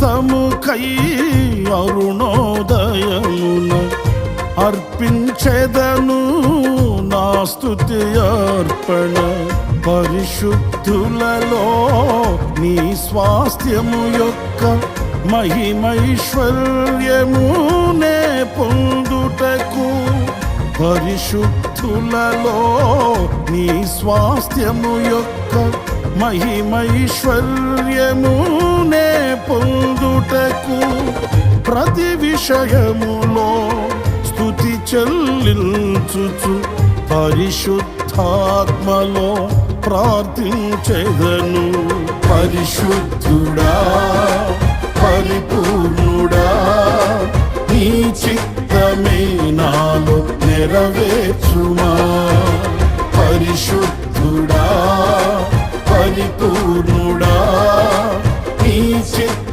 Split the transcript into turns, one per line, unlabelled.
సమస్తముకై అరుణోదయమున అర్పించెదను నా స్తుతి అర్పణ. పరిశుద్ధులలో నీ స్వాస్థ్యము యొక్క మహిమైశ్వర్యమునే పొందుటకు, పరిశుద్ధులలో నీ స్వాస్థ్యము యొక్క మహిమైశ్వర్యమునే పొందుటకు, ప్రతి విషయములో స్తుతి చెల్లించుచు పరిశుద్ధాత్మలో ప్రార్థించెదను. పరిశుద్ధుడా